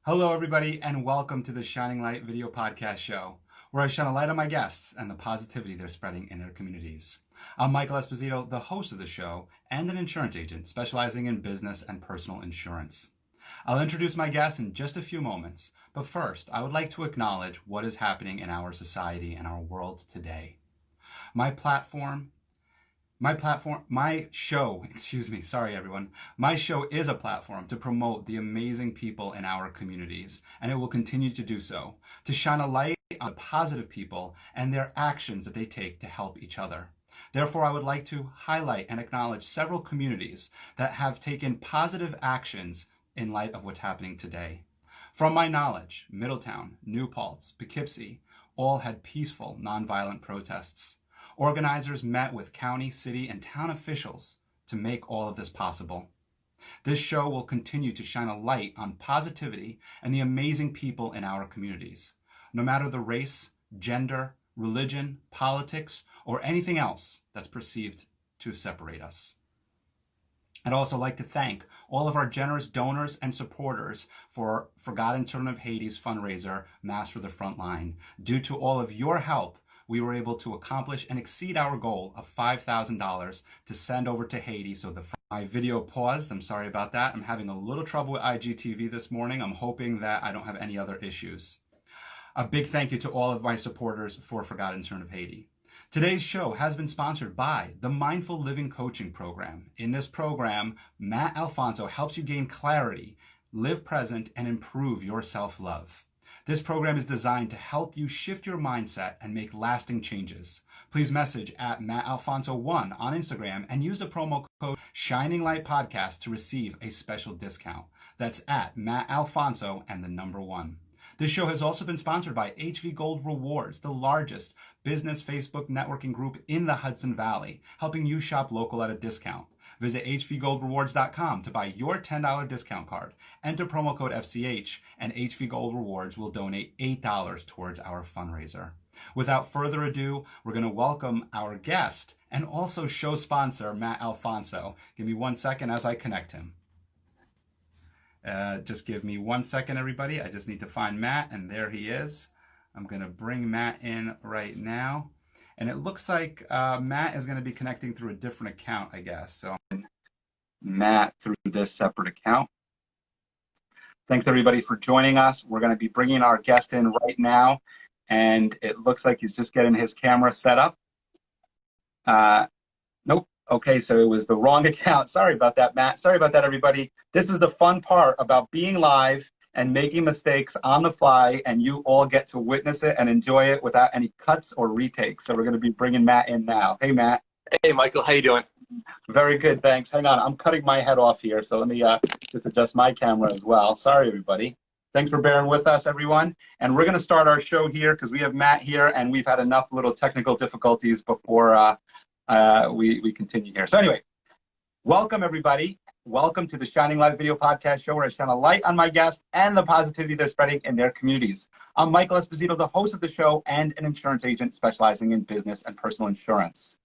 Hello, everybody, and welcome to the Shining Light video podcast show, where I shine a light on my guests and the positivity they're spreading in their communities. I'm Michael Esposito, the host of the show and an insurance agent specializing in business and personal insurance. I'll introduce my guests in just a few moments, but first, I would like to acknowledge what is happening in our society and our world today. My show, sorry everyone. My show is a platform to promote the amazing people in our communities, and it will continue to do so, to shine a light on the positive people and their actions that they take to help each other. Therefore, I would like to highlight and acknowledge several communities that have taken positive actions in light of what's happening today. From my knowledge, Middletown, New Paltz, Poughkeepsie all had peaceful, nonviolent protests. Organizers met with county, city, and town officials to make all of this possible. This show will continue to shine a light on positivity and the amazing people in our communities, no matter the race, gender, religion, politics, or anything else that's perceived to separate us. I'd also like to thank all of our generous donors and supporters for Forgotten Children of Haiti's fundraiser, Mass for the Frontline. Due to all of your help, we were able to accomplish and exceed our goal of $5,000 to send over to Haiti. So my video paused. I'm sorry about that. I'm having a little trouble with IGTV this morning. I'm hoping that I don't have any other issues. A big thank you to all of my supporters for Forgotten Children of Haiti. Today's show has been sponsored by the Mindful Living Coaching Program. In this program, Matt Alfonso helps you gain clarity, live present, and improve your self-love. This program is designed to help you shift your mindset and make lasting changes. Please message at MattAlfonso1 on Instagram and use the promo code ShiningLightPodcast to receive a special discount. That's at MattAlfonso and the number 1. This show has also been sponsored by HV Gold Rewards, the largest business Facebook networking group in the Hudson Valley, helping you shop local at a discount. Visit hvgoldrewards.com to buy your $10 discount card. Enter promo code FCH, and HV Gold Rewards will donate $8 towards our fundraiser. Without further ado, we're going to welcome our guest and also show sponsor, Matt Alfonso. Give me 1 second as I connect him. Just give me 1 second, everybody. I just need to find Matt, and there he is. I'm going to bring Matt in right now. And it looks like Matt is going to be connecting through a different account, I guess. So Matt through this separate account. Thanks, everybody, for joining us. We're going to be bringing our guest in right now. And it looks like he's just getting his camera set up. Nope. Okay, so it was the wrong account. Sorry about that, Matt. Sorry about that, everybody. This is the fun part about being live and making mistakes on the fly, and you all get to witness it and enjoy it without any cuts or retakes. So we're going to be bringing Matt in now. Hey, Matt. Hey, Michael. How you doing? Very good, thanks. Hang on, I'm cutting my head off here, so let me just adjust my camera as well. Sorry, everybody. Thanks for bearing with us, everyone. And we're going to start our show here because we have Matt here, and we've had enough little technical difficulties before we continue here. So anyway, welcome, everybody. Welcome to the Shining Light video podcast show where I shine a light on my guests and the positivity they're spreading in their communities. I'm Michael Esposito, the host of the show and an insurance agent specializing in business and personal insurance.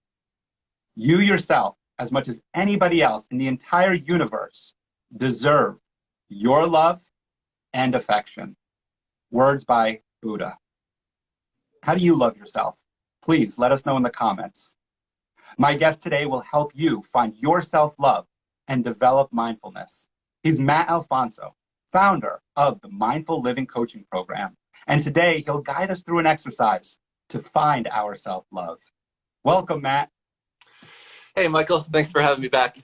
You yourself, as much as anybody else in the entire universe, deserve your love and affection. Words by Buddha. How do you love yourself? Please let us know in the comments. My guest today will help you find your self-love and develop mindfulness. He's Matt Alfonso, founder of the Mindful Living Coaching Program. And today he'll guide us through an exercise to find our self-love. Welcome, Matt. Hey, Michael. Thanks for having me back.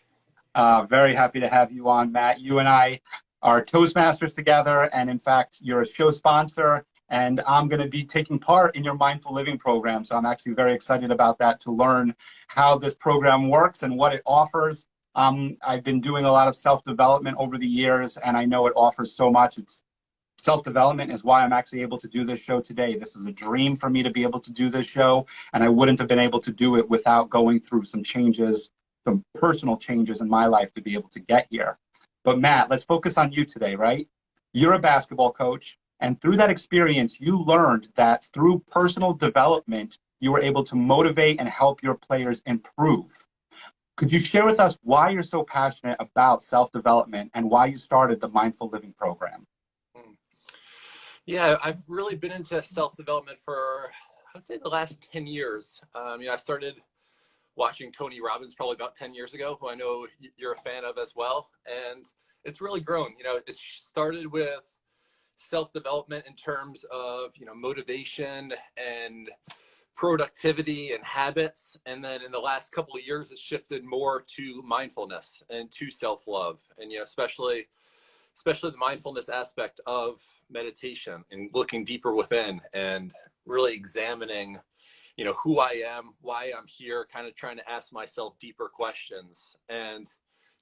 Very happy to have you on, Matt. You and I are Toastmasters together, and in fact, you're a show sponsor, and I'm going to be taking part in your Mindful Living program. So I'm actually very excited about that, to learn how this program works and what it offers. I've been doing a lot of self-development over the years, and I know it offers so much. Self-development is why I'm actually able to do this show today. This is a dream for me to be able to do this show, and I wouldn't have been able to do it without going through some changes, some personal changes in my life to be able to get here. But Matt, let's focus on you today, right? You're a basketball coach, and through that experience, you learned that through personal development, you were able to motivate and help your players improve. Could you share with us why you're so passionate about self-development and why you started the Mindful Living program? Yeah, I've really been into self-development for, I'd say, the last 10 years. I started watching Tony Robbins probably about 10 years ago, who I know you're a fan of as well. And it's really grown. It started with self-development in terms of, motivation and productivity and habits. And then in the last couple of years, it's shifted more to mindfulness and to self-love. And, especially the mindfulness aspect of meditation and looking deeper within and really examining, who I am, why I'm here, kind of trying to ask myself deeper questions. And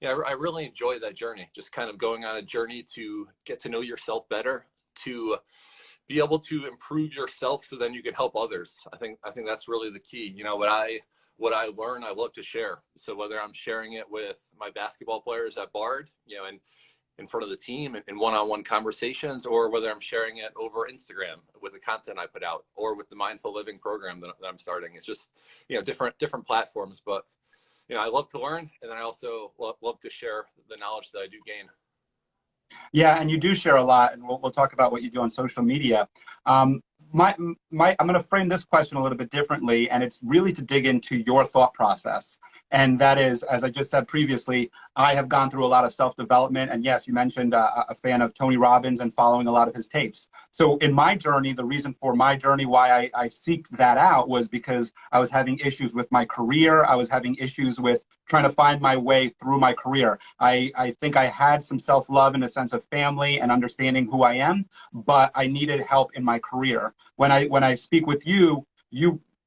I really enjoy that journey, just kind of going on a journey to get to know yourself better, to be able to improve yourself so then you can help others. I think that's really the key. What I learn, I love to share. So whether I'm sharing it with my basketball players at Bard, and in front of the team in one-on-one conversations, or whether I'm sharing it over Instagram with the content I put out, or with the mindful living program that I'm starting. It's just, different platforms, but, I love to learn. And then I also love to share the knowledge that I do gain. Yeah, and you do share a lot, and we'll talk about what you do on social media. Um, I'm going to frame this question a little bit differently, and it's really to dig into your thought process. And that is, as I just said previously, I have gone through a lot of self-development. And yes, you mentioned a fan of Tony Robbins and following a lot of his tapes. So in my journey, the reason for my journey, why I seeked that out, was because I was having issues with my career. I was having issues with trying to find my way through my career. I think I had some self-love in a sense of family and understanding who I am, but I needed help in my career. When I speak with you,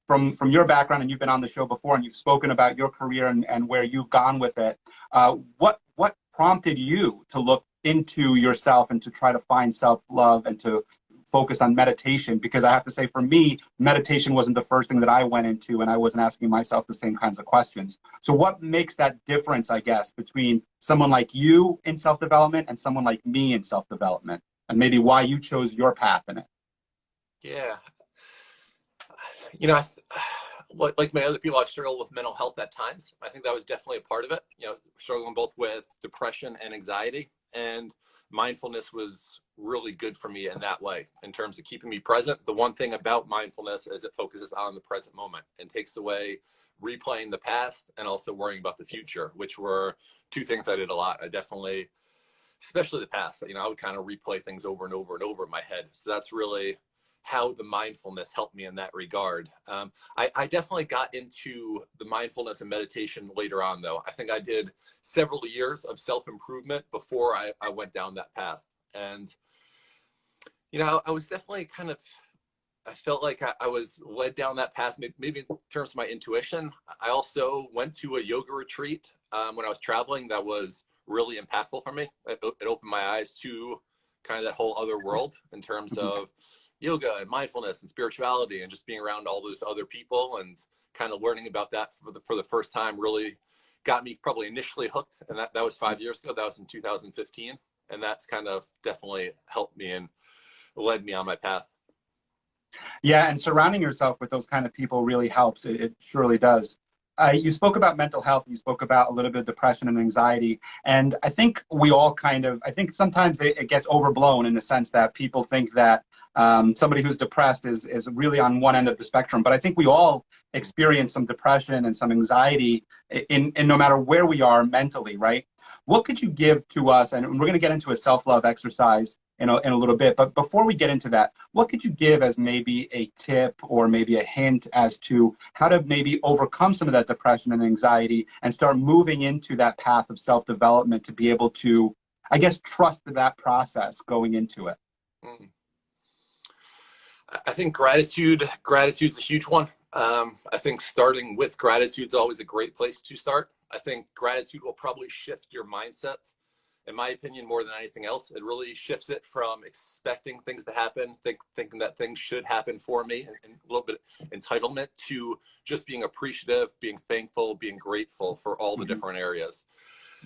from your background, and you've been on the show before, and you've spoken about your career and where you've gone with it. What prompted you to look into yourself and to try to find self-love and to focus on meditation? Because I have to say, for me, meditation wasn't the first thing that I went into, and I wasn't asking myself the same kinds of questions. So what makes that difference, I guess, between someone like you in self-development and someone like me in self-development, and maybe why you chose your path in it? Yeah. Like many other people, I've struggled with mental health at times. I think that was definitely a part of it, struggling both with depression and anxiety. And mindfulness was really good for me in that way, in terms of keeping me present. The one thing about mindfulness is it focuses on the present moment and takes away replaying the past and also worrying about the future, which were two things I did a lot. I definitely, especially the past, I would kind of replay things over and over and over in my head. So that's really how the mindfulness helped me in that regard. I definitely got into the mindfulness and meditation later on, though. I think I did several years of self-improvement before I went down that path. And, I was definitely I felt like I was led down that path, maybe in terms of my intuition. I also went to a yoga retreat when I was traveling that was really impactful for me. It opened my eyes to kind of that whole other world in terms of yoga and mindfulness and spirituality, and just being around all those other people and kind of learning about that for the first time really got me probably initially hooked. And that was 5 years ago. That was in 2015. And that's kind of definitely helped me and led me on my path. Yeah, and surrounding yourself with those kind of people really helps. It surely does. You spoke about mental health. You spoke about a little bit of depression and anxiety. And I think we all I think sometimes it gets overblown in the sense that people think that somebody who's depressed is really on one end of the spectrum. But I think we all experience some depression and some anxiety in no matter where we are mentally, right? What could you give to us? And we're going to get into a self-love exercise in a little bit. But before we get into that, what could you give as maybe a tip or maybe a hint as to how to maybe overcome some of that depression and anxiety and start moving into that path of self-development to be able to, I guess, trust that process going into it? I think gratitude's a huge one. I think starting with gratitude is always a great place to start. I think gratitude will probably shift your mindset, in my opinion, more than anything else. It really shifts it from expecting things to happen, thinking that things should happen for me, and a little bit of entitlement, to just being appreciative, being thankful, being grateful for all the different areas.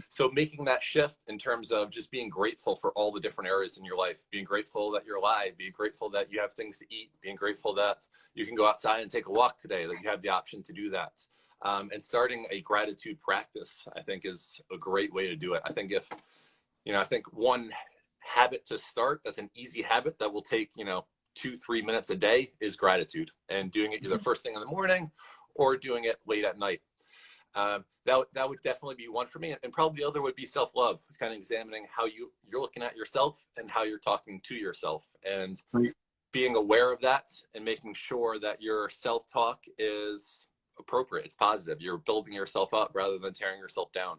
So making that shift in terms of just being grateful for all the different areas in your life, being grateful that you're alive, being grateful that you have things to eat, being grateful that you can go outside and take a walk today, that you have the option to do that. And starting a gratitude practice, I think, is a great way to do it. I think I think one habit to start, that's an easy habit that will take, 2-3 minutes a day, is gratitude, and doing it either first thing in the morning or doing it late at night. That would definitely be one for me. And probably the other would be self-love, kind of examining how you're looking at yourself and how you're talking to yourself, and being aware of that and making sure that your self-talk is appropriate. It's positive. You're building yourself up rather than tearing yourself down.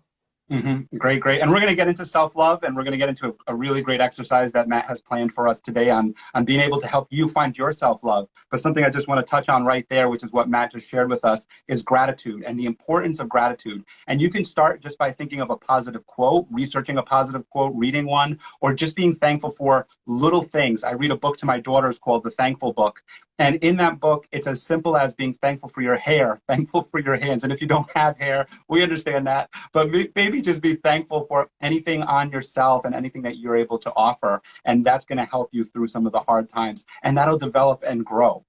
Great, great. And we're going to get into self-love, and we're going to get into a really great exercise that Matt has planned for us today on being able to help you find your self-love. But something I just want to touch on right there, which is what Matt just shared with us, is gratitude and the importance of gratitude. And you can start just by thinking of a positive quote, researching a positive quote, reading one, or just being thankful for little things. I read a book to my daughters called The Thankful Book. And in that book, it's as simple as being thankful for your hair, thankful for your hands. And if you don't have hair, we understand that. But maybe just be thankful for anything on yourself and anything that you're able to offer. And that's going to help you through some of the hard times. And that'll develop and grow.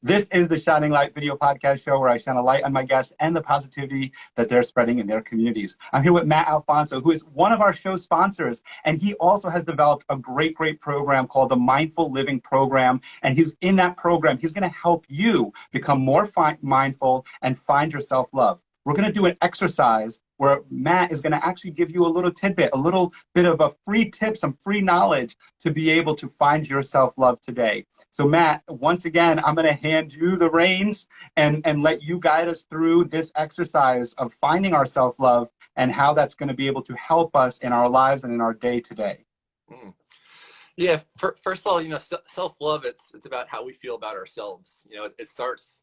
This is the Shining Light video podcast show where I shine a light on my guests and the positivity that they're spreading in their communities. I'm here with Matt Alfonso, who is one of our show sponsors, and he also has developed a great, great program called the Mindful Living Program. And he's in that program. He's going to help you become more mindful and find your self-love. We're going to do an exercise where Matt is going to actually give you a little tidbit, a little bit of a free tip, some free knowledge to be able to find your self-love today. So Matt, once again, I'm going to hand you the reins and let you guide us through this exercise of finding our self-love and how that's going to be able to help us in our lives and in our day today. Yeah, first of all, self-love, it's about how we feel about ourselves. It starts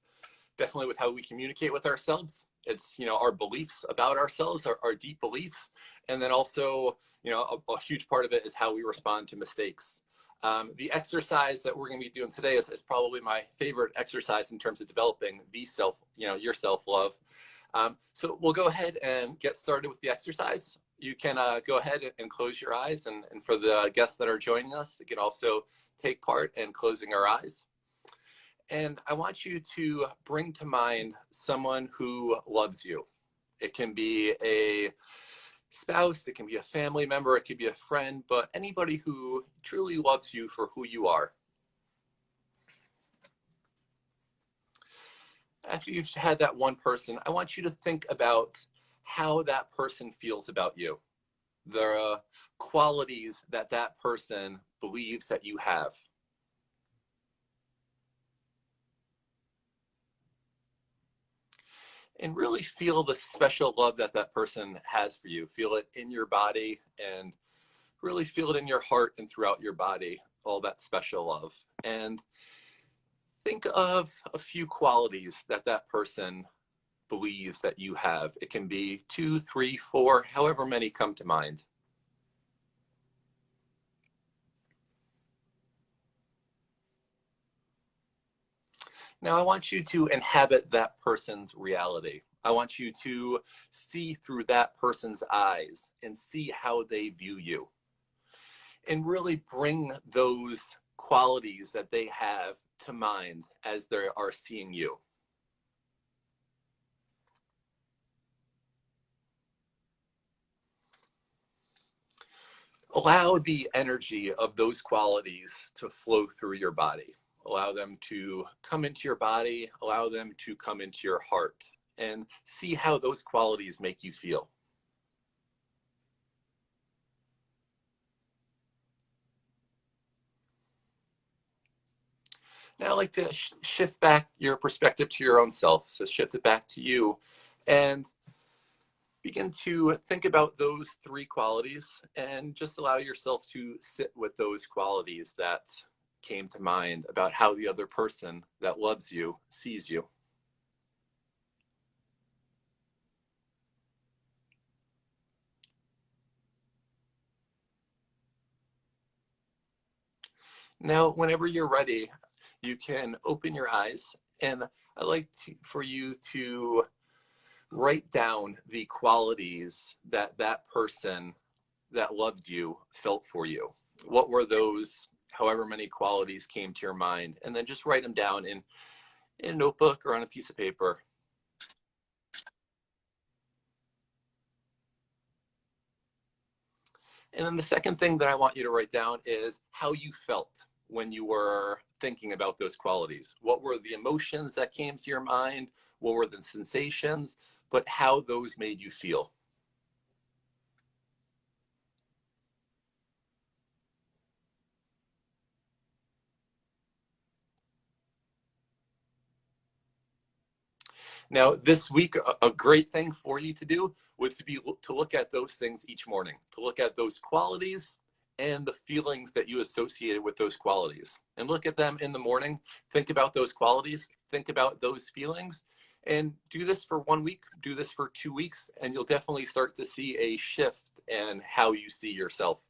definitely with how we communicate with ourselves. It's, our beliefs about ourselves, our deep beliefs. And then also, a huge part of it is how we respond to mistakes. The exercise that we're going to be doing today is probably my favorite exercise in terms of developing your self-love. So we'll go ahead and get started with the exercise. You can go ahead and close your eyes. And for the guests that are joining us, they can also take part in closing our eyes. And I want you to bring to mind someone who loves you. It can be a spouse, it can be a family member, it could be a friend, but anybody who truly loves you for who you are. After you've had that one person, I want you to think about how that person feels about you. The qualities that person believes that you have. And really feel the special love that person has for you. Feel it in your body and really feel it in your heart and throughout your body, all that special love. And think of a few qualities that person believes that you have. It can be 2, 3, 4, however many come to mind. Now, I want you to inhabit that person's reality. I want you to see through that person's eyes and see how they view you. And really bring those qualities that they have to mind as they are seeing you. Allow the energy of those qualities to flow through your body. Allow them to come into your body, allow them to come into your heart, and see how those qualities make you feel. Now I'd like to shift back your perspective to your own self. So shift it back to you and begin to think about those 3 qualities and just allow yourself to sit with those qualities that came to mind about how the other person that loves you sees you. Now, whenever you're ready, you can open your eyes, and I'd like for you to write down the qualities that person that loved you felt for you. What were those, however many qualities came to your mind, and then just write them down in a notebook or on a piece of paper. And then the second thing that I want you to write down is how you felt when you were thinking about those qualities. What were the emotions that came to your mind? What were the sensations? But how those made you feel. Now, this week, a great thing for you to do would to look at those things each morning, to look at those qualities and the feelings that you associated with those qualities, and look at them in the morning. Think about those qualities, think about those feelings, and do this for 1 week, do this for 2 weeks, and you'll definitely start to see a shift in how you see yourself.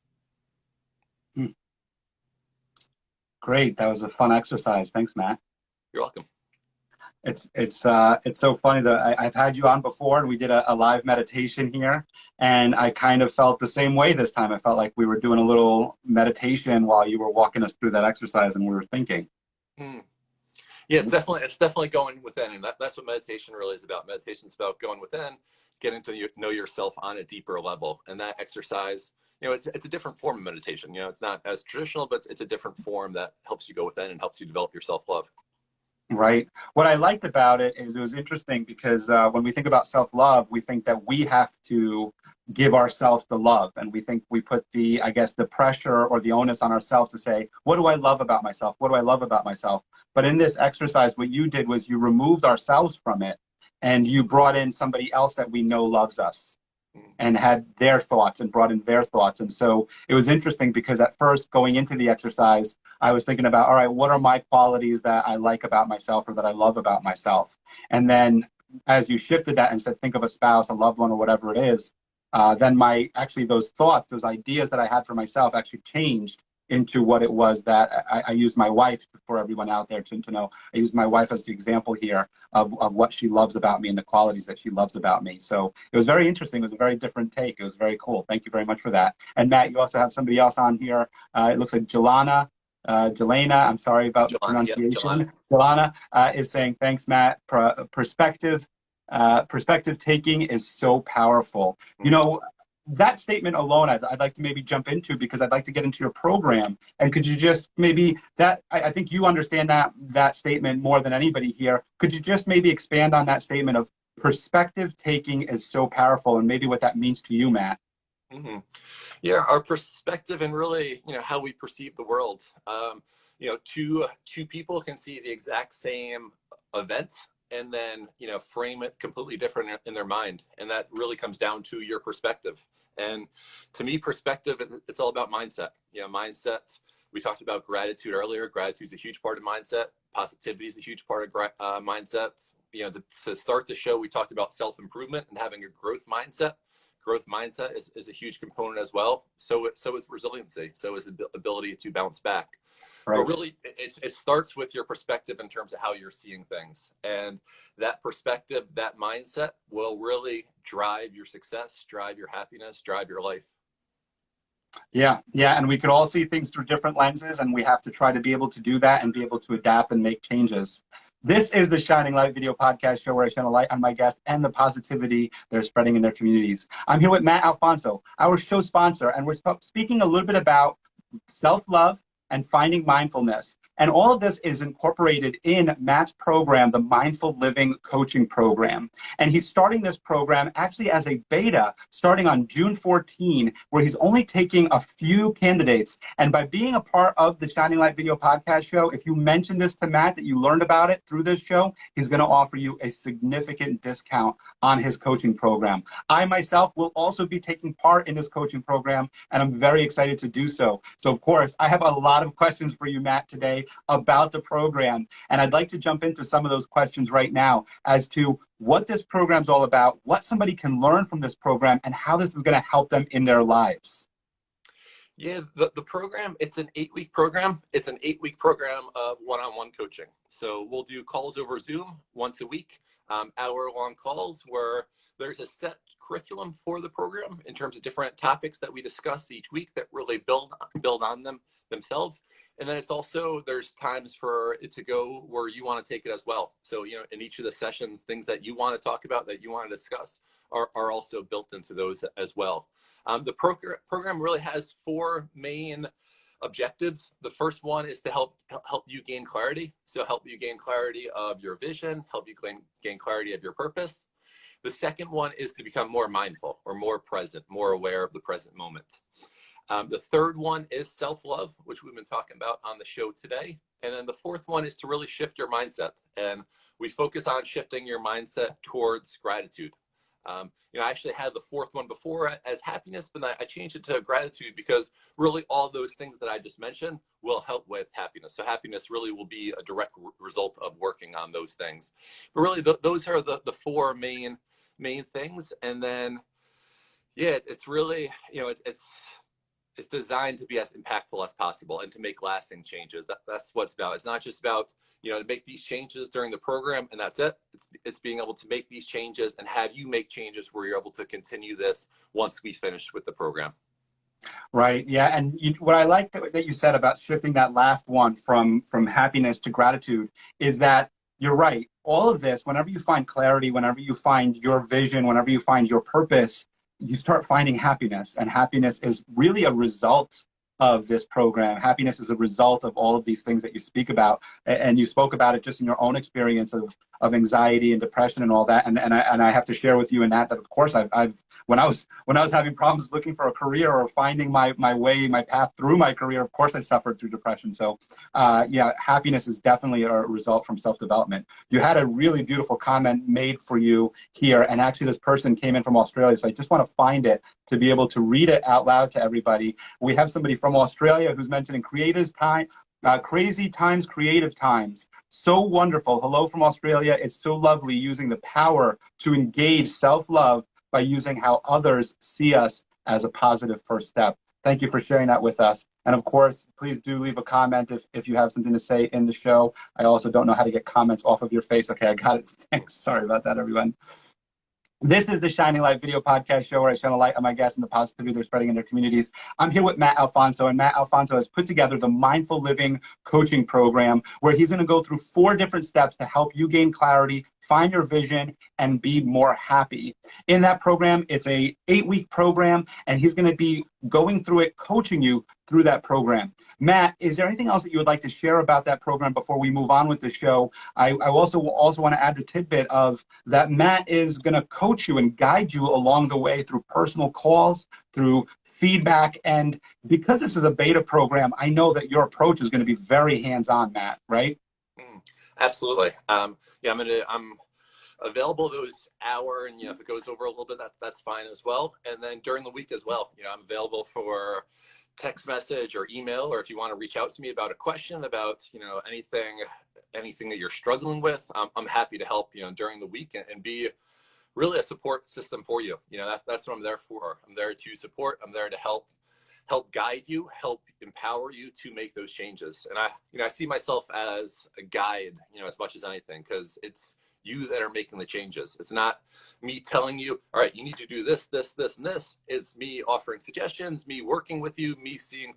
Great. That was a fun exercise. Thanks, Matt. You're welcome. It's so funny that I've had you on before, and we did a live meditation here, and I kind of felt the same way this time. I felt like we were doing a little meditation while you were walking us through that exercise, and we were thinking. Yeah, it's definitely going within, and that's what meditation really is about. Meditation's about going within, getting to know yourself on a deeper level, and that exercise, it's a different form of meditation. It's not as traditional, but it's a different form that helps you go within and helps you develop your self-love. Right. What I liked about it is it was interesting because when we think about self-love, we think that we have to give ourselves the love. And we think we put the pressure or the onus on ourselves to say, what do I love about myself? What do I love about myself? But in this exercise, what you did was you removed ourselves from it and you brought in somebody else that we know loves us and had their thoughts and brought in their thoughts. And so it was interesting because at first going into the exercise, I was thinking about, all right, what are my qualities that I like about myself or that I love about myself? And then as you shifted that and said, think of a spouse, a loved one, or whatever it is, then those thoughts, those ideas that I had for myself actually changed into what it was that I used my wife, for everyone out there to know, I used my wife as the example here of what she loves about me and the qualities that she loves about me. So it was very interesting. It was a very different take. It was very cool. Thank you very much for that. And Matt, you also have somebody else on here. It looks like Jelena, I'm sorry about the pronunciation. Jelena is saying, thanks, Matt. Perspective taking is so powerful. That statement alone, I'd like to maybe jump into because I'd like to get into your program. And could you just maybe I think you understand that statement more than anybody here. Could you just maybe expand on that statement of perspective taking is so powerful and maybe what that means to you, Matt? Yeah, our perspective and really, how we perceive the world. Two people can see the exact same event and then, frame it completely different in their mind. And that really comes down to your perspective. And to me, perspective, it's all about mindset. Mindset, we talked about gratitude earlier. Gratitude is a huge part of mindset. Positivity is a huge part of mindset. To start the show, we talked about self-improvement and having a growth mindset. Growth mindset is a huge component as well. So is resiliency. So is the ability to bounce back. Right. But really, it starts with your perspective in terms of how you're seeing things. And that perspective, that mindset will really drive your success, drive your happiness, drive your life. Yeah. And we could all see things through different lenses, and we have to try to be able to do that and be able to adapt and make changes. This is the Shining Light video podcast show where I shine a light on my guests and the positivity they're spreading in their communities. I'm here with Matt Alfonso, our show sponsor, and we're speaking a little bit about self-love and finding mindfulness. And all of this is incorporated in Matt's program, the Mindful Living Coaching Program. And he's starting this program actually as a beta starting on June 14, where he's only taking a few candidates. And by being a part of the Shining Light Video Podcast show, if you mention this to Matt, that you learned about it through this show, he's going to offer you a significant discount on his coaching program. I myself will also be taking part in this coaching program, and I'm very excited to do so. So, of course, I have a lot of questions for you, Matt, today about the program. And I'd like to jump into some of those questions right now as to what this program's all about, what somebody can learn from this program, and how this is going to help them in their lives. Yeah, the program, it's an 8-week program. It's an 8-week program of one-on-one coaching. So we'll do calls over Zoom once a week, hour-long calls where there's a set curriculum for the program in terms of different topics that we discuss each week that really build on them themselves. And then it's also, there's times for it to go where you want to take it as well. So, in each of the sessions, things that you want to talk about, that you want to discuss are also built into those as well. The program really has 4 main objectives. The first one is to help you gain clarity. So help you gain clarity of your vision, help you gain clarity of your purpose. The second one is to become more mindful or more present, more aware of the present moment. The third one is self-love, which we've been talking about on the show today. And then the fourth one is to really shift your mindset. And we focus on shifting your mindset towards gratitude. I actually had the fourth one before as happiness, but I changed it to gratitude because really all those things that I just mentioned will help with happiness. So happiness really will be a direct result of working on those things. But really, those are the 4 main things. And then, yeah, it's really, it's designed to be as impactful as possible and to make lasting changes. That's what it's about. It's not just about, to make these changes during the program and that's it. It's being able to make these changes and have you make changes where you're able to continue this once we finish with the program. Right. Yeah. And what I like that you said about shifting that last one from happiness to gratitude is that you're right. All of this, whenever you find clarity, whenever you find your vision, whenever you find your purpose, you start finding happiness. And happiness is really a result of this program. Happiness is a result of all of these things that you speak about. And you spoke about it just in your own experience of anxiety and depression and all that. And I have to share with you in that of course I've when I was having problems looking for a career or finding my path through my career, of course I suffered through depression. So yeah, happiness is definitely a result from self-development. You had a really beautiful comment made for you here, and actually this person came in from Australia, so I just want to find it to be able to read it out loud to everybody. We have somebody from Australia who's mentioning crazy times, creative times. So wonderful. Hello from Australia. It's so lovely using the power to engage self-love by using how others see us as a positive first step. Thank you for sharing that with us. And of course, please do leave a comment if you have something to say in the show. I also don't know how to get comments off of your face. Okay, I got it. Thanks. Sorry about that, everyone. This is the Shining Light video podcast show where I shine a light on my guests and the positivity they're spreading in their communities. I'm here with Matt Alfonso, and Matt Alfonso has put together the Mindful Living Coaching Program, where he's going to go through 4 different steps to help you gain clarity, find your vision, and be more happy. In that program, it's a 8-week program, and he's going to be going through it, coaching you through that program. Matt, is there anything else that you would like to share about that program before we move on with the show? I also want to add the tidbit of that Matt is going to coach you and guide you along the way through personal calls, through feedback. And because this is a beta program, I know that your approach is going to be very hands-on, Matt, right? Absolutely. Yeah, I'm available those hour, and if it goes over a little bit, that's fine as well. And then during the week as well, I'm available for text message or email, or if you want to reach out to me about a question about anything that you're struggling with, I'm happy to help during the week and be really a support system for you. That's what I'm there for. I'm there to support. I'm there to help guide you, help empower you to make those changes. And I see myself as a guide, as much as anything, because it's you that are making the changes. It's not me telling you, all right, you need to do this, this, this, and this. It's me offering suggestions, me working with you, me seeing,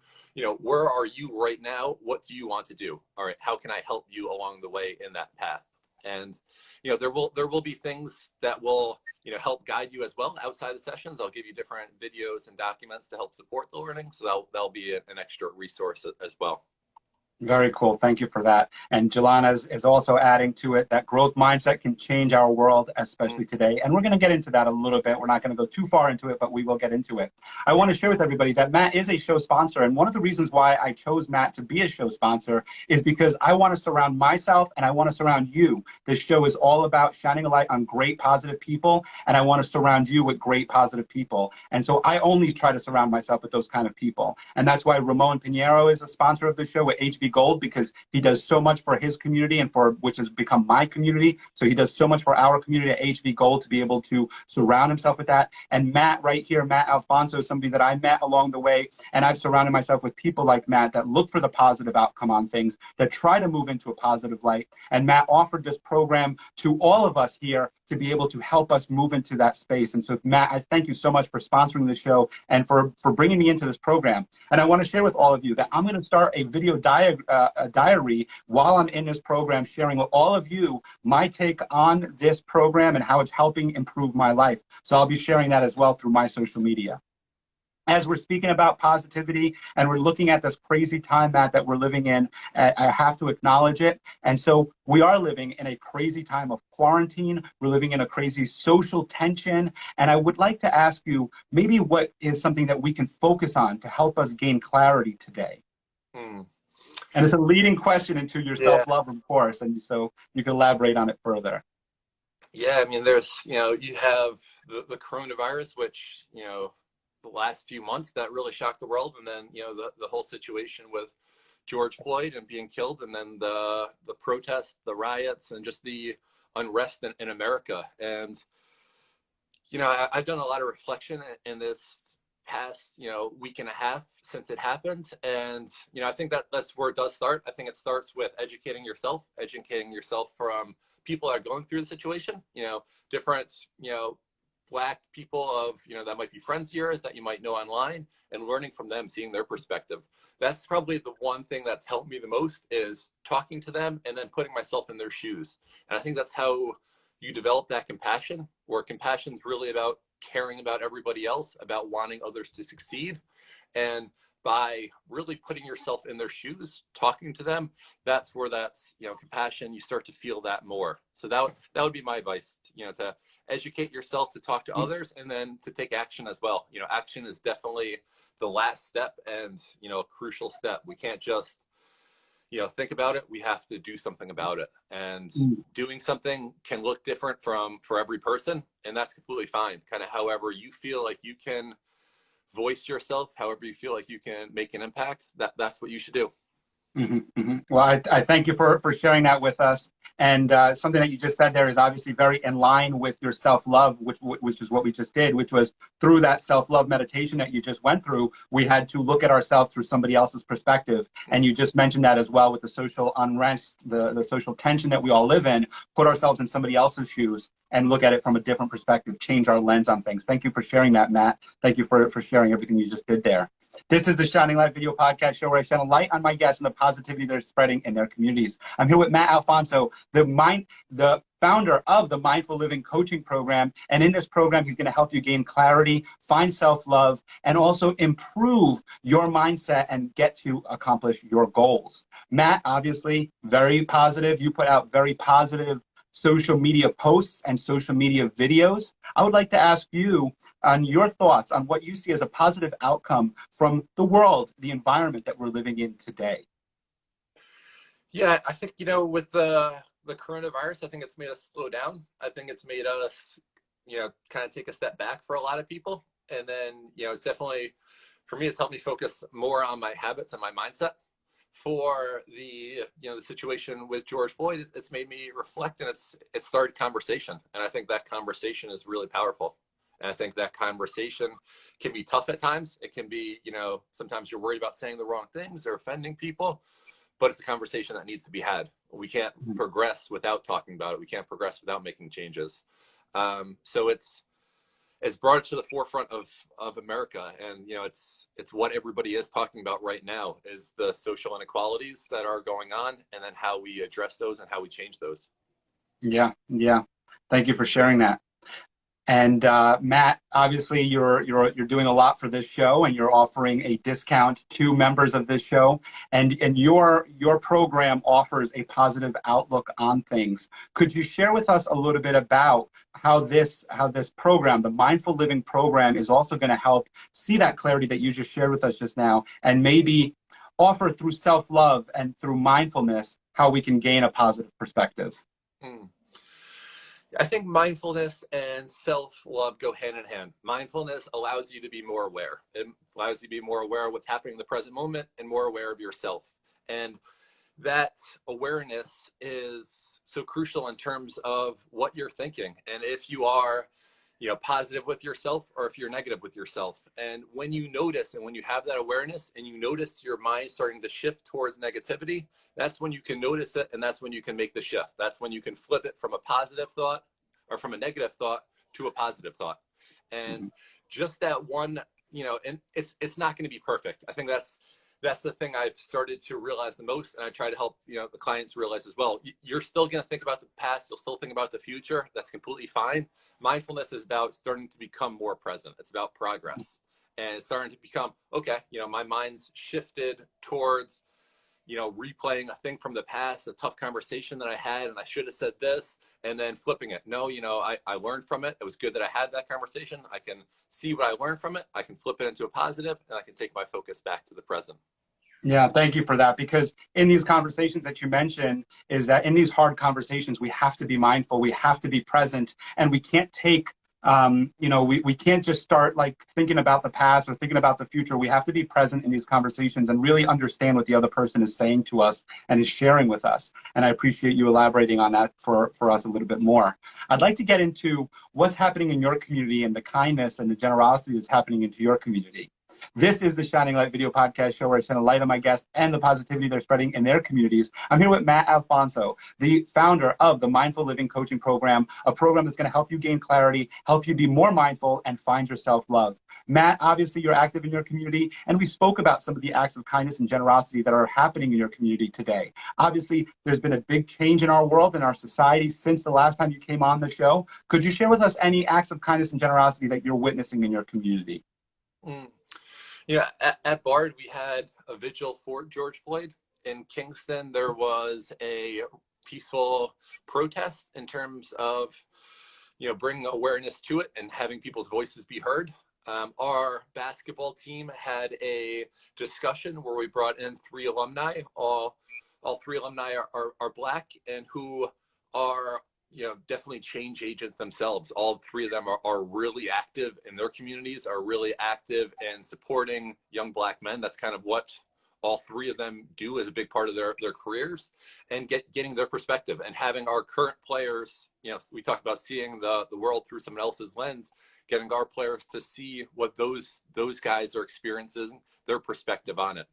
where are you right now? What do you want to do? All right, how can I help you along the way in that path? And, there will be things that will, help guide you as well outside the sessions. I'll give you different videos and documents to help support the learning. So that'll be an extra resource as well. Very cool. Thank you for that. And Jelana is also adding to it that growth mindset can change our world, especially today. And we're going to get into that a little bit. We're not going to go too far into it, but we will get into it. I want to share with everybody that Matt is a show sponsor. And one of the reasons why I chose Matt to be a show sponsor is because I want to surround myself and I want to surround you. This show is all about shining a light on great, positive people. And I want to surround you with great, positive people. And so I only try to surround myself with those kind of people. And that's why Ramon Pinheiro is a sponsor of the show with HV Gold because he does so much for his community and for which has become my community. So he does so much for our community at HV Gold to be able to surround himself with that. And Matt right here, Matt Alfonso, is somebody that I met along the way. And I've surrounded myself with people like Matt that look for the positive outcome on things, that try to move into a positive light. And Matt offered this program to all of us here to be able to help us move into that space. And so Matt, I thank you so much for sponsoring the show and for bringing me into this program. And I want to share with all of you that I'm going to start a video diary while I'm in this program, sharing with all of you my take on this program and how it's helping improve my life. So I'll be sharing that as well through my social media. As we're speaking about positivity and we're looking at this crazy time, Matt, that we're living in, I have to acknowledge it. And so we are living in a crazy time of quarantine. We're living in a crazy social tension. And I would like to ask you maybe what is something that we can focus on to help us gain clarity today? And it's a leading question into your self-love, of course. And so you can elaborate on it further. Yeah, I mean, there's, you have the coronavirus, which, the last few months that really shocked the world. And then, the whole situation with George Floyd and being killed, and then the protests, the riots, and just the unrest in America. And, I've done a lot of reflection in this past, week and a half since it happened. And, I think that's where it does start. I think it starts with educating yourself from people that are going through the situation, different, Black people of, that might be friends of yours that you might know online, and learning from them, seeing their perspective. That's probably the one thing that's helped me the most, is talking to them and then putting myself in their shoes. And I think that's how you develop that compassion, where compassion is really about caring about everybody else, about wanting others to succeed. And by really putting yourself in their shoes, talking to them, that's where that's, compassion, you start to feel that more. So that would be my advice, to educate yourself, to talk to others, and then to take action as well. Action is definitely the last step, and, a crucial step. We can't just, think about it. We have to do something about it. And doing something can look different for every person, and that's completely fine. Kind of however you feel like you can voice yourself, however you feel like you can make an impact, that's what you should do. Well, I thank you for sharing that with us. And something that you just said there is obviously very in line with your self-love, which is what we just did, which was through that self-love meditation that you just went through, we had to look at ourselves through somebody else's perspective. And you just mentioned that as well with the social unrest, the social tension that we all live in, put ourselves in somebody else's shoes and look at it from a different perspective, change our lens on things. Thank you for sharing that, Matt. Thank you for sharing everything you just did there. This is the Shining Light Video Podcast Show, where I shine a light on my guests and the positivity they're spreading in their communities. I'm here with Matt Alfonso, the founder of the Mindful Living Coaching Program. And in this program, he's going to help you gain clarity, find self-love, and also improve your mindset and get to accomplish your goals. Matt, obviously, very positive. You put out very positive social media posts and social media videos. I would like to ask you on your thoughts on what you see as a positive outcome from the world, the environment that we're living in today. Yeah, I think, with the coronavirus, I think it's made us slow down. I think it's made us, kind of take a step back for a lot of people. And then, it's definitely, for me, it's helped me focus more on my habits and my mindset. For the situation with George Floyd, it's made me reflect, and it started conversation. And I think that conversation is really powerful. And I think that conversation can be tough at times. It can be, sometimes you're worried about saying the wrong things or offending people, but it's a conversation that needs to be had. We can't progress without talking about it. We can't progress without making changes. So it's brought it to the forefront of America. And, it's what everybody is talking about right now, is the social inequalities that are going on, and then how we address those and how we change those. Yeah. Thank you for sharing that. And Matt, obviously you're doing a lot for this show, and you're offering a discount to members of this show, and your program offers a positive outlook on things. Could you share with us a little bit about how this program, the Mindful Living program, is also going to help see that clarity that you just shared with us just now, and maybe offer through self-love and through mindfulness how we can gain a positive perspective? I think mindfulness and self-love go hand in hand. Mindfulness allows you to be more aware. It allows you to be more aware of what's happening in the present moment and more aware of yourself. And that awareness is so crucial in terms of what you're thinking. And if you are, positive with yourself or if you're negative with yourself. And when you notice and when you have that awareness and you notice your mind starting to shift towards negativity, that's when you can notice it. And that's when you can make the shift. That's when you can flip it from a positive thought or from a negative thought to a positive thought. And just that one, and it's not going to be perfect. I think that's the thing I've started to realize the most, and I try to help the clients realize as well. You're still going to think about the past, you'll still think about the future. That's completely fine. Mindfulness is about starting to become more present. It's about progress, and it's starting to become okay. My mind's shifted towards replaying a thing from the past, a tough conversation that I had, and I should have said this, and then flipping it. No, I learned from it. It was good that I had that conversation. I can see what I learned from it. I can flip it into a positive, and I can take my focus back to the present. Yeah, thank you for that. Because in these conversations that you mentioned, is that in these hard conversations, we have to be mindful, we have to be present, and we can't take, we can't just start like thinking about the past or thinking about the future. We have to be present in these conversations and really understand what the other person is saying to us and is sharing with us. And I appreciate you elaborating on that for us a little bit more. I'd like to get into what's happening in your community and the kindness and the generosity that's happening into your community. This is the Shining Light video podcast show where I shine a light on my guests and the positivity they're spreading in their communities. I'm here with Matt Alfonso, the founder of the Mindful Living Coaching Program, a program that's going to help you gain clarity, help you be more mindful, and find your self-love. Matt, obviously you're active in your community, and we spoke about some of the acts of kindness and generosity that are happening in your community today. Obviously, there's been a big change in our world and our society since the last time you came on the show. Could you share with us any acts of kindness and generosity that you're witnessing in your community? At Bard, we had a vigil for George Floyd. In Kingston, there was a peaceful protest in terms of, bringing awareness to it and having people's voices be heard. Our basketball team had a discussion where we brought in 3 alumni. All 3 alumni are Black and who are definitely change agents themselves. All 3 of them are really active in their communities, are really active in supporting young Black men. That's kind of what all 3 of them do as a big part of their careers, and getting their perspective and having our current players, we talked about seeing the world through someone else's lens, getting our players to see what those guys are experiencing, their perspective on it.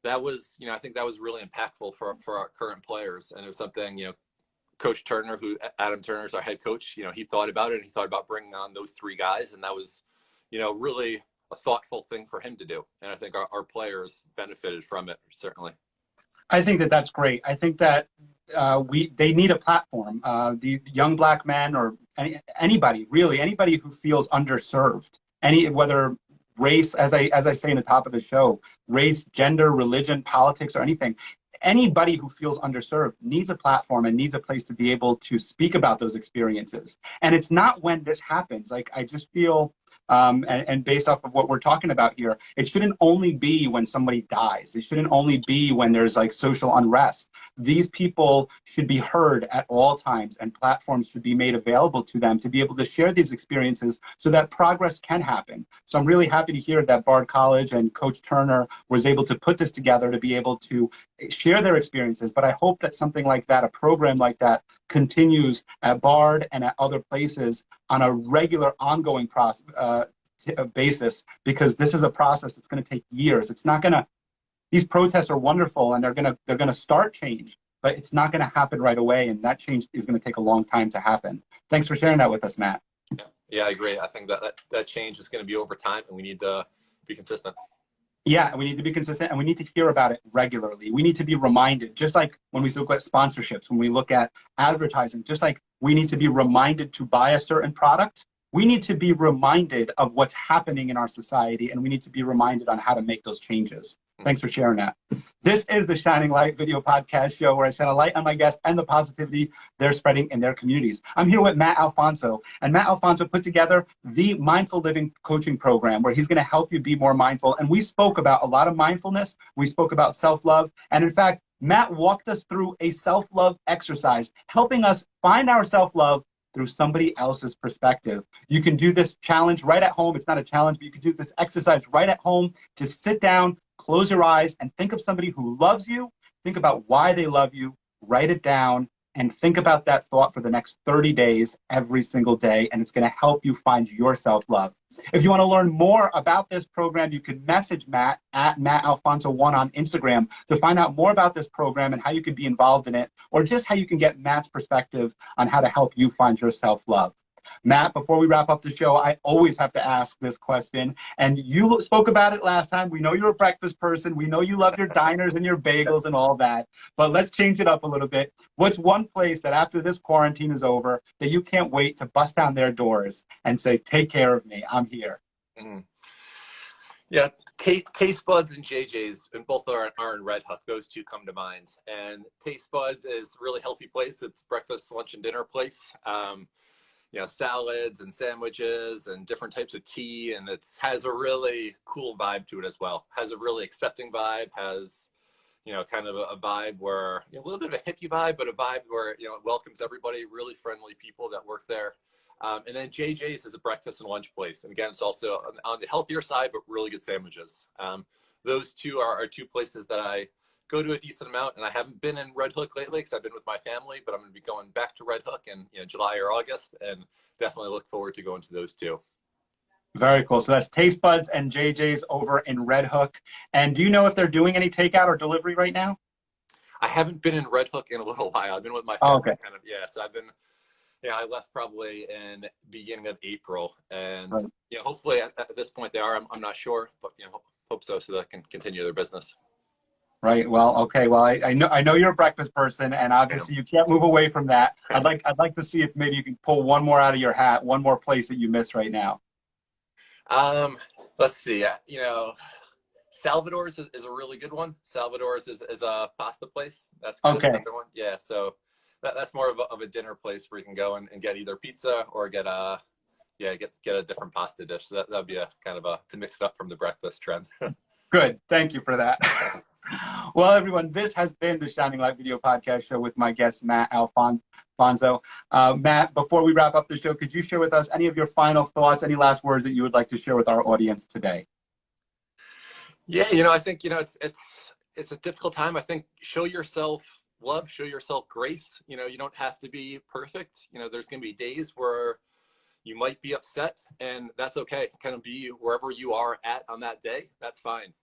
That was, I think that was really impactful for our current players. And it was something, Coach Turner, Adam Turner is our head coach, he thought about it, and he thought about bringing on those 3 guys. And that was, really a thoughtful thing for him to do. And I think our players benefited from it, certainly. I think that that's great. I think that they need a platform. The young Black men or anybody who feels underserved, whether race, as I say in the top of the show, race, gender, religion, politics, or anything. Anybody who feels underserved needs a platform and needs a place to be able to speak about those experiences. And it's not when this happens. Like, I just feel, and based off of what we're talking about here, it shouldn't only be when somebody dies. It shouldn't only be when there's like social unrest. These people should be heard at all times, and platforms should be made available to them to be able to share these experiences so that progress can happen. So I'm really happy to hear that Bard College and Coach Turner was able to put this together to be able to share their experiences. But I hope that something like that, a program like that, continues at Bard and at other places on a regular, ongoing basis, because this is a process that's going to take years. It's not going to. These protests are wonderful, and they're going to start change, but it's not going to happen right away, and that change is going to take a long time to happen. Thanks for sharing that with us, Matt. Yeah, I agree. I think that change is going to be over time, and we need to be consistent. Yeah, we need to be consistent, and we need to hear about it regularly. We need to be reminded, just like when we look at sponsorships, when we look at advertising, just like we need to be reminded to buy a certain product, we need to be reminded of what's happening in our society, and we need to be reminded on how to make those changes. Thanks for sharing that. This is the Shining Light video podcast show where I shine a light on my guests and the positivity they're spreading in their communities. I'm here with Matt Alfonso, and Matt Alfonso put together the Mindful Living Coaching Program where he's going to help you be more mindful. And we spoke about a lot of mindfulness. We spoke about self-love. And in fact, Matt walked us through a self-love exercise, helping us find our self-love, through somebody else's perspective. You can do this challenge right at home. It's not a challenge, but you can do this exercise right at home. Just sit down, close your eyes, and think of somebody who loves you. Think about why they love you, write it down, and think about that thought for the next 30 days, every single day, and it's going to help you find your self-love. If you want to learn more about this program, you can message Matt at Matt Alfonso1 on Instagram to find out more about this program and how you can be involved in it, or just how you can get Matt's perspective on how to help you find your self-love. Matt, before we wrap up the show, I always have to ask this question, and you spoke about it last time. We know you're a breakfast person. We know you love your diners and your bagels and all that, but let's change it up a little bit. What's one place that after this quarantine is over that you can't wait to bust down their doors and say, take care of me, I'm here? Mm-hmm. Yeah, Taste Buds and JJ's, and both are in Red Hook. Those two come to mind. And Taste Buds is a really healthy place. It's breakfast, lunch, and dinner place. Salads and sandwiches and different types of tea, and it has a really cool vibe to it as well. Has a really accepting vibe, has, kind of a vibe where, a little bit of a hippie vibe, but a vibe where, it welcomes everybody, really friendly people that work there. And then JJ's is a breakfast and lunch place. And again, it's also on the healthier side, but really good sandwiches. Those two are two places that I go to a decent amount, and I haven't been in Red Hook lately because I've been with my family, but I'm going to be going back to Red Hook in July or August, and definitely look forward to going to those two. Very cool. So that's Taste Buds and JJ's over in Red Hook. And do you know if they're doing any takeout or delivery right now? I haven't been in Red Hook in a little while. I've been with my family. Oh, okay. So I've been, I left probably in beginning of April, and Right. Hopefully at this point they are. I'm not sure, but hope so they can continue their business. Right. Well, okay. Well, I know you're a breakfast person, and obviously you can't move away from that. I'd like to see if maybe you can pull one more out of your hat, one more place that you miss right now. Let's see. Salvador's is a really good one. Salvador's is a pasta place. That's kind of another one. Yeah. So that's more of a dinner place where you can go and get either pizza or get a different pasta dish. So that'd be a kind of to mix it up from the breakfast trend. Good. Thank you for that. Well, everyone, this has been the Shining Light Video Podcast Show with my guest, Matt Alfonso. Matt, before we wrap up the show, could you share with us any of your final thoughts, any last words that you would like to share with our audience today? Yeah, I think, it's a difficult time. I think show yourself love, show yourself grace. You don't have to be perfect. There's going to be days where you might be upset, and that's okay. Kind of be wherever you are at on that day. That's fine.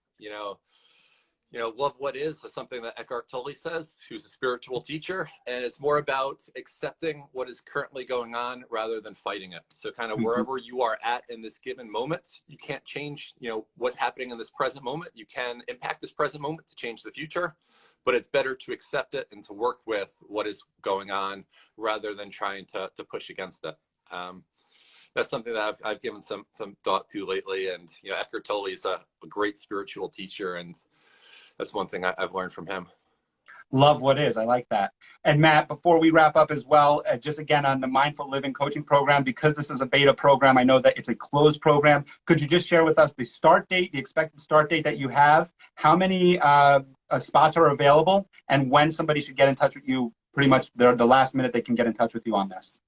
Love what is something that Eckhart Tolle says, who's a spiritual teacher, and it's more about accepting what is currently going on rather than fighting it. So kind of wherever you are at in this given moment, you can't change, what's happening in this present moment. You can impact this present moment to change the future, but it's better to accept it and to work with what is going on rather than trying to push against it. That's something that I've given some thought to lately. And, Eckhart Tolle is a great spiritual teacher, and that's one thing I've learned from him. Love what is. I like that. And Matt, before we wrap up as well, just again on the Mindful Living Coaching Program, because this is a beta program, I know that it's a closed program. Could you just share with us the start date, the expected start date that you have, how many spots are available, and when somebody should get in touch with you? Pretty much the last minute they can get in touch with you on this.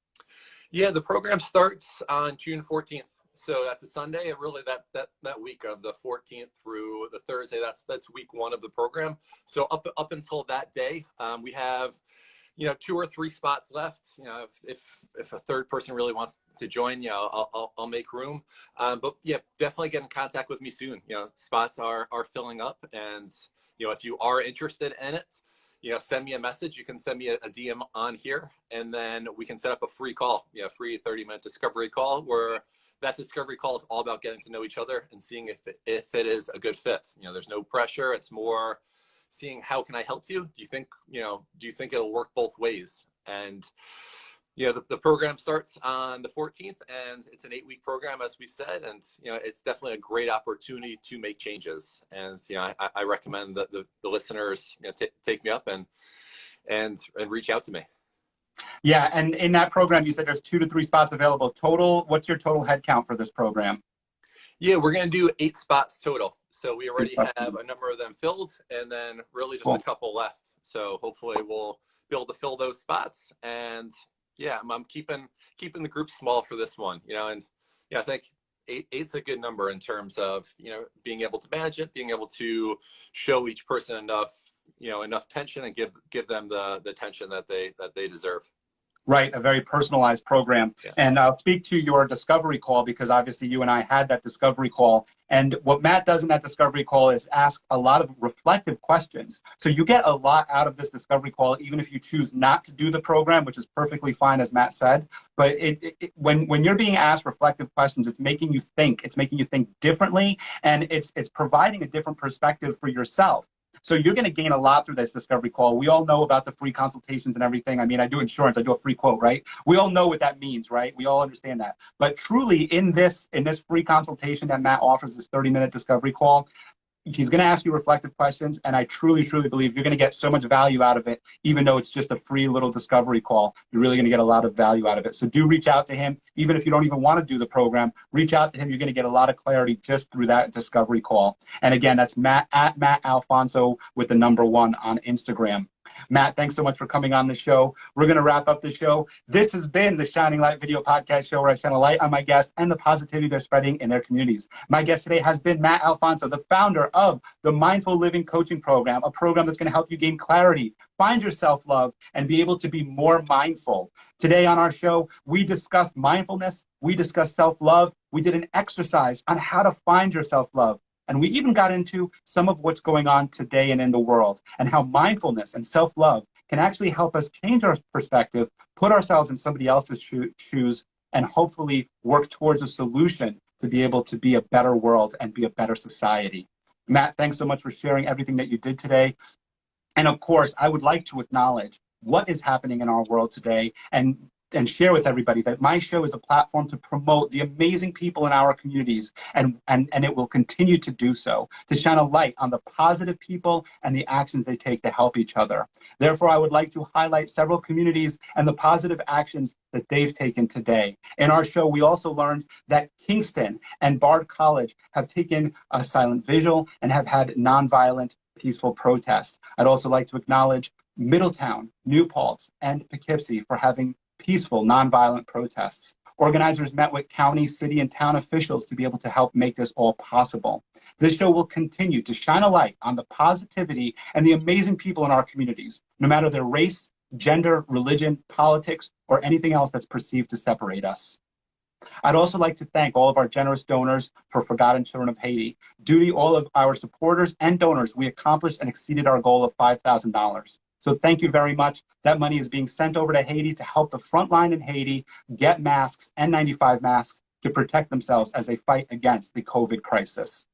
Yeah, the program starts on June 14th. So that's a Sunday, really that week of the 14th through the Thursday, that's week one of the program. So up until that day, we have, 2 or 3 spots left. If a third person really wants to join, I'll make room. But yeah, definitely get in contact with me soon. Spots are filling up, and, if you are interested in it, send me a message. You can send me a DM on here, and then we can set up a free call, free 30-minute discovery call, where that discovery call is all about getting to know each other and seeing if it is a good fit. There's no pressure. It's more seeing, how can I help you? Do you think it'll work both ways? And, the program starts on the 14th, and it's an 8-week program, as we said. And, it's definitely a great opportunity to make changes. And, I recommend that the listeners, take me up and reach out to me. Yeah, and in that program, you said there's 2 to 3 spots available total. What's your total head count for this program? Yeah, we're going to do 8 spots total. So we already have a number of them filled, and then really just a couple left. So hopefully we'll be able to fill those spots and, Yeah, I'm keeping the group small for this one, and I think eight's a good number in terms of, being able to manage it, being able to show each person enough tension and give them the tension that they deserve. Right, a very personalized program. Yeah. And I'll speak to your discovery call, because obviously you and I had that discovery call. And what Matt does in that discovery call is ask a lot of reflective questions. So you get a lot out of this discovery call, even if you choose not to do the program, which is perfectly fine, as Matt said. But when you're being asked reflective questions, it's making you think. It's making you think differently, and it's providing a different perspective for yourself. So you're going to gain a lot through this discovery call. We all know about the free consultations and everything. I mean, I do insurance, I do a free quote, right? We all know what that means, right? We all understand that. But truly, in this free consultation that Matt offers, this 30-minute discovery call, he's going to ask you reflective questions, and I truly, truly believe you're going to get so much value out of it, even though it's just a free little discovery call. You're really going to get a lot of value out of it. So do reach out to him. Even if you don't even want to do the program, reach out to him. You're going to get a lot of clarity just through that discovery call. And again, that's Matt at Matt Alfonso with the number 1 on Instagram. Matt, thanks so much for coming on the show. We're going to wrap up the show. This has been the Shining Light Video Podcast Show, where I shine a light on my guests and the positivity they're spreading in their communities. My guest today has been Matt Alfonso, the founder of the Mindful Living Coaching Program, a program that's going to help you gain clarity, find your self-love, and be able to be more mindful. Today on our show, we discussed mindfulness, we discussed self-love, we did an exercise on how to find your self-love. And we even got into some of what's going on today and in the world, and how mindfulness and self-love can actually help us change our perspective, put ourselves in somebody else's shoes, and hopefully work towards a solution to be able to be a better world and be a better society. Matt, thanks so much for sharing everything that you did today. And of course, I would like to acknowledge what is happening in our world today, and share with everybody that my show is a platform to promote the amazing people in our communities, and it will continue to do so, to shine a light on the positive people and the actions they take to help each other. Therefore, I would like to highlight several communities and the positive actions that they've taken today. In our show, we also learned that Kingston and Bard College have taken a silent vigil and have had nonviolent, peaceful protests. I'd also like to acknowledge Middletown, New Paltz, and Poughkeepsie for having peaceful, nonviolent protests. Organizers met with county, city, and town officials to be able to help make this all possible. This show will continue to shine a light on the positivity and the amazing people in our communities, no matter their race, gender, religion, politics, or anything else that's perceived to separate us. I'd also like to thank all of our generous donors for Forgotten Children of Haiti. Due to all of our supporters and donors, we accomplished and exceeded our goal of $5,000. So thank you very much. That money is being sent over to Haiti to help the front line in Haiti get masks, N95 masks, to protect themselves as they fight against the COVID crisis.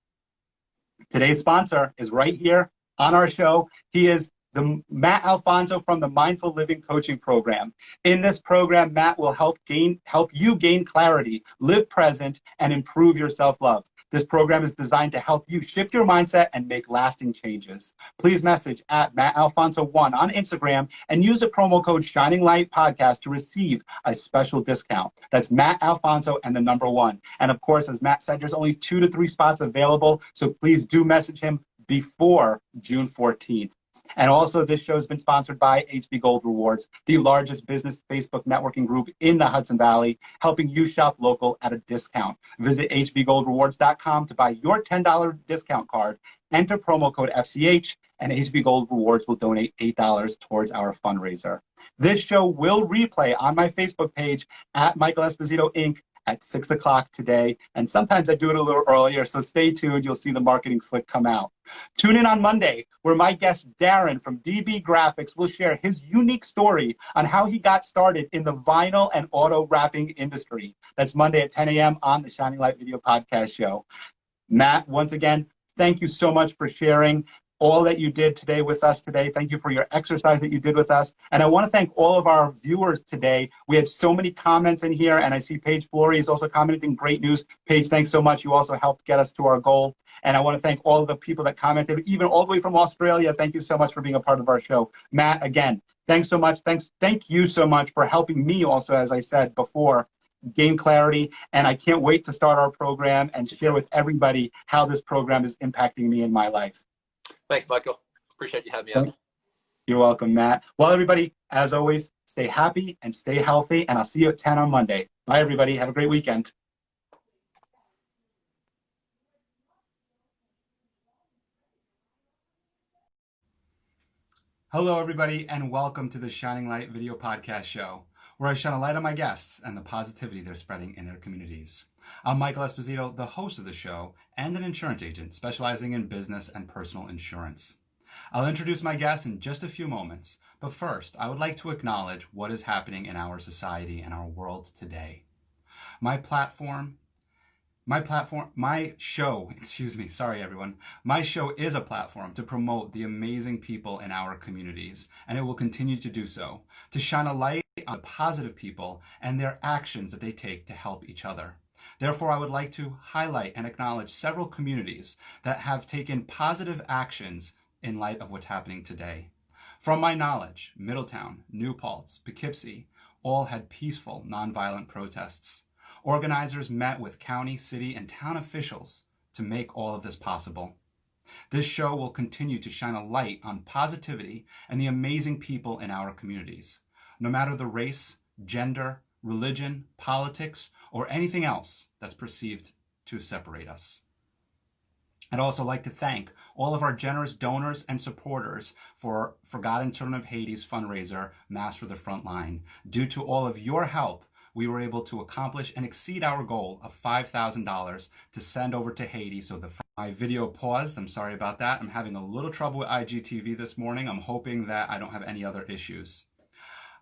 Today's sponsor is right here on our show. He is the Matt Alfonso from the Mindful Living Coaching Program. In this program, Matt will help you gain clarity, live present, and improve your self-love. This program is designed to help you shift your mindset and make lasting changes. Please message at MattAlfonso1 on Instagram and use the promo code Shining Light Podcast to receive a special discount. That's Matt Alfonso and the number 1. And of course, as Matt said, there's only 2 to 3 spots available, so please do message him before June 14th. And also, this show has been sponsored by HB Gold Rewards, the largest business Facebook networking group in the Hudson Valley, helping you shop local at a discount. Visit hbgoldrewards.com to buy your $10 discount card, enter promo code FCH, and HB Gold Rewards will donate $8 towards our fundraiser. This show will replay on my Facebook page at Michael Esposito Inc. at 6 o'clock today. And sometimes I do it a little earlier, so stay tuned. You'll see the marketing slick come out. Tune in on Monday, where my guest Darren from DB Graphics will share his unique story on how he got started in the vinyl and auto wrapping industry. That's Monday at 10 a.m. on the Shining Light Video Podcast Show. Matt, once again, thank you so much for sharing all that you did today with us today. Thank you for your exercise that you did with us. And I want to thank all of our viewers today. We had so many comments in here, and I see Paige Flory is also commenting. Great news. Paige, thanks so much. You also helped get us to our goal. And I want to thank all of the people that commented, even all the way from Australia. Thank you so much for being a part of our show. Matt, again, thanks so much. Thank you so much for helping me also, as I said before, gain clarity. And I can't wait to start our program and share with everybody how this program is impacting me in my life. Thanks, Michael. Appreciate you having me on. You're welcome, Matt. Well, everybody, as always, stay happy and stay healthy, and I'll see you at 10 on Monday. Bye, everybody. Have a great weekend. Hello, everybody, and welcome to the Shining Light video podcast show, where I shine a light on my guests and the positivity they're spreading in their communities. I'm Michael Esposito, the host of the show and an insurance agent specializing in business and personal insurance. I'll introduce my guests in just a few moments, but first, I would like to acknowledge what is happening in our society and our world today. My show is a platform to promote the amazing people in our communities, and it will continue to do so, to shine a light on positive people and their actions that they take to help each other. Therefore, I would like to highlight and acknowledge several communities that have taken positive actions in light of what's happening today. From my knowledge, Middletown, New Paltz, Poughkeepsie all had peaceful, nonviolent protests. Organizers met with county, city, and town officials to make all of this possible. This show will continue to shine a light on positivity and the amazing people in our communities, no matter the race, gender, religion, politics, or anything else that's perceived to separate us. I'd also like to thank all of our generous donors and supporters for Forgotten Children of Haiti's fundraiser, Mass for the Front Line. Due to all of your help, we were able to accomplish and exceed our goal of $5,000 to send over to Haiti. So my video paused. I'm sorry about that. I'm having a little trouble with IGTV this morning. I'm hoping that I don't have any other issues.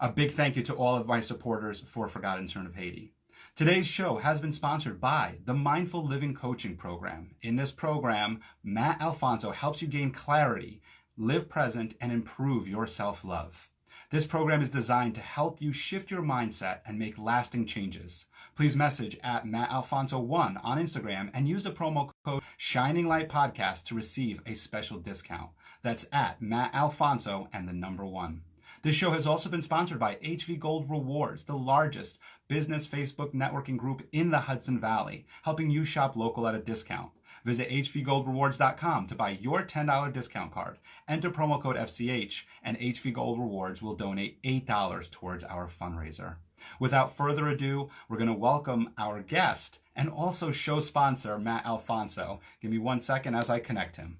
A big thank you to all of my supporters for Forgotten Children of Haiti. Today's show has been sponsored by the Mindful Living Coaching Program. In this program, Matt Alfonso helps you gain clarity, live present, and improve your self-love. This program is designed to help you shift your mindset and make lasting changes. Please message at MattAlfonso1 on Instagram and use the promo code ShiningLightPodcast to receive a special discount. That's at MattAlfonso and the number 1. This show has also been sponsored by HV Gold Rewards, the largest business Facebook networking group in the Hudson Valley, helping you shop local at a discount. Visit hvgoldrewards.com to buy your $10 discount card. Enter promo code FCH, and HV Gold Rewards will donate $8 towards our fundraiser. Without further ado, we're going to welcome our guest and also show sponsor, Matt Alfonso. Give me 1 second as I connect him.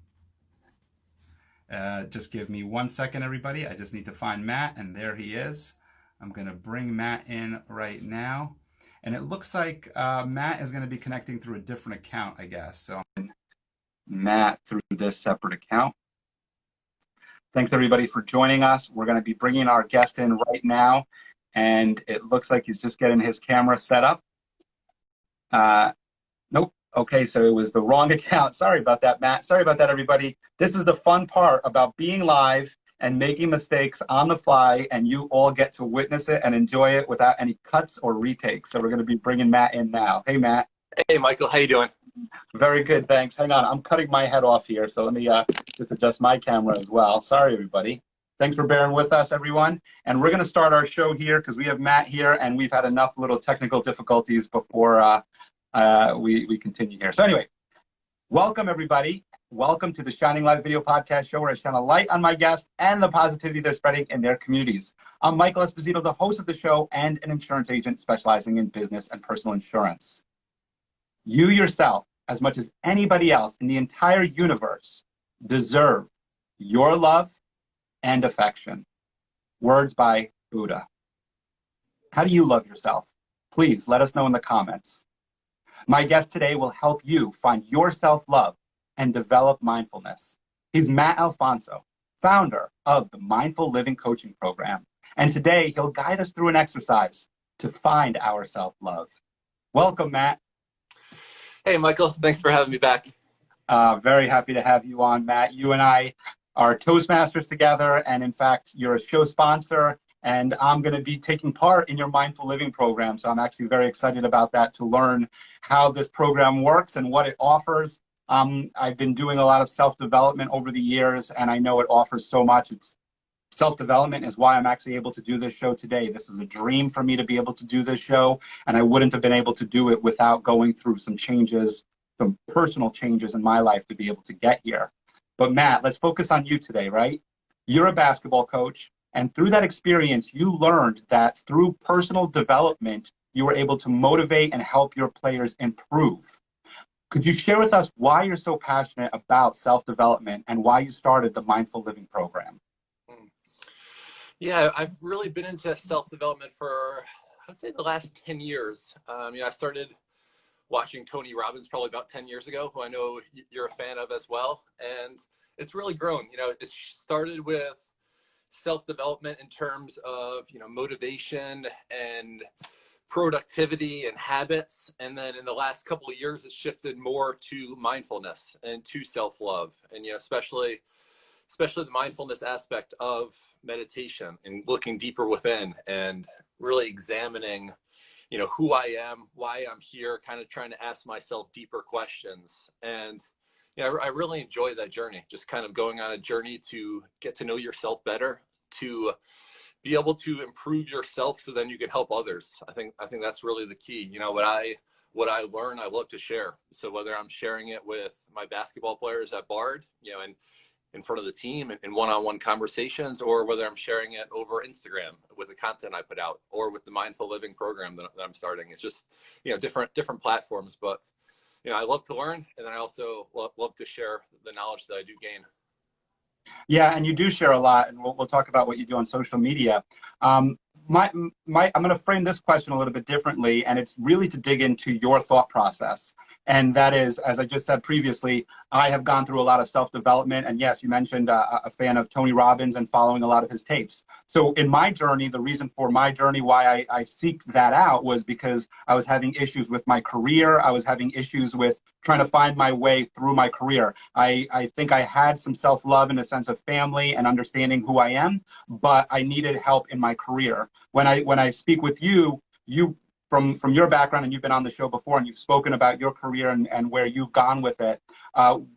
Just give me 1 second, everybody. I just need to find Matt, and there he is. I'm going to bring Matt in right now. And it looks like Matt is going to be connecting through a different account, I guess. So Matt through this separate account. Thanks, everybody, for joining us. We're going to be bringing our guest in right now. And it looks like he's just getting his camera set up. Nope. Okay, so it was the wrong account. Sorry about that, Matt. Sorry about that, everybody. This is the fun part about being live and making mistakes on the fly, and you all get to witness it and enjoy it without any cuts or retakes. So we're going to be bringing Matt in now. Hey, Matt. Hey, Michael. How you doing? Very good, thanks. Hang on. I'm cutting my head off here, so let me just adjust my camera as well. Sorry, everybody. Thanks for bearing with us, everyone. And we're going to start our show here because we have Matt here, and we've had enough little technical difficulties before we continue here. So anyway, welcome, everybody. Welcome to the Shining Light video podcast show where I shine a light on my guests and the positivity they're spreading in their communities. I'm Michael Esposito, the host of the show and an insurance agent specializing in business and personal insurance. You yourself, as much as anybody else in the entire universe, deserve your love and affection. Words by Buddha. How do you love yourself? Please let us know in the comments. My guest today will help you find your self-love and develop mindfulness. He's Matt Alfonso, founder of the Mindful Living Coaching Program. And today he'll guide us through an exercise to find our self-love. Welcome, Matt. Hey, Michael. Thanks for having me back. Very happy to have you on, Matt. You and I are Toastmasters together, and in fact, you're a show sponsor, and I'm going to be taking part in your Mindful Living program. So I'm actually very excited about that, to learn how this program works and what it offers. I've been doing a lot of self-development over the years, and I know it offers so much. Self-development is why I'm actually able to do this show today. This is a dream for me to be able to do this show, and I wouldn't have been able to do it without going through some changes, some personal changes in my life to be able to get here. But Matt, let's focus on you today, right? You're a basketball coach. And through that experience, you learned that through personal development, you were able to motivate and help your players improve. Could you share with us why you're so passionate about self-development and why you started the Mindful Living program? Yeah, I've really been into self-development for, I'd say, the last 10 years. I started watching Tony Robbins probably about 10 years ago, who I know you're a fan of as well. And it's really grown. It started with self-development in terms of, motivation and productivity and habits. And then in the last couple of years, it's shifted more to mindfulness and to self-love. And, especially the mindfulness aspect of meditation and looking deeper within and really examining, who I am, why I'm here, kind of trying to ask myself deeper questions. And, I really enjoy that journey, just kind of going on a journey to get to know yourself better, to be able to improve yourself so then you can help others. I think that's really the key. What I learn, I love to share. So whether I'm sharing it with my basketball players at Bard, and in front of the team in one-on-one conversations, or whether I'm sharing it over Instagram with the content I put out, or with the Mindful Living program that I'm starting. It's just, different platforms, but, I love to learn. And then I also love to share the knowledge that I do gain. Yeah, and you do share a lot, and we'll talk about what you do on social media. I'm going to frame this question a little bit differently, and it's really to dig into your thought process. And that is, as I just said previously, I have gone through a lot of self-development. And yes, you mentioned a fan of Tony Robbins and following a lot of his tapes. So in my journey, the reason for my journey, why I seeked that out, was because I was having issues with my career. I was having issues with trying to find my way through my career. I think I had some self-love in a sense of family and understanding who I am, but I needed help in my career. When I speak with you, from your background, and you've been on the show before, and you've spoken about your career and where you've gone with it.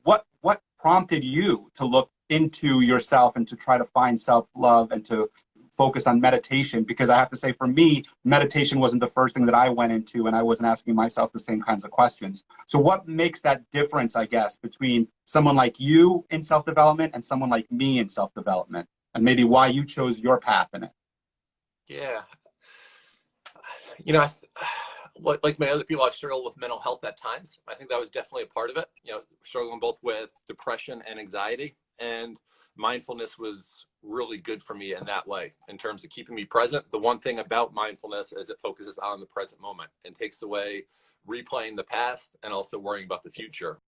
What prompted you to look into yourself and to try to find self-love and to focus on meditation? Because I have to say, for me, meditation wasn't the first thing that I went into, and I wasn't asking myself the same kinds of questions. So what makes that difference, I guess, between someone like you in self-development and someone like me in self-development, and maybe why you chose your path in it? Yeah. Like many other people, I've struggled with mental health at times. I think that was definitely a part of it, struggling both with depression and anxiety. And mindfulness was really good for me in that way, in terms of keeping me present. The one thing about mindfulness is it focuses on the present moment and takes away replaying the past and also worrying about the future.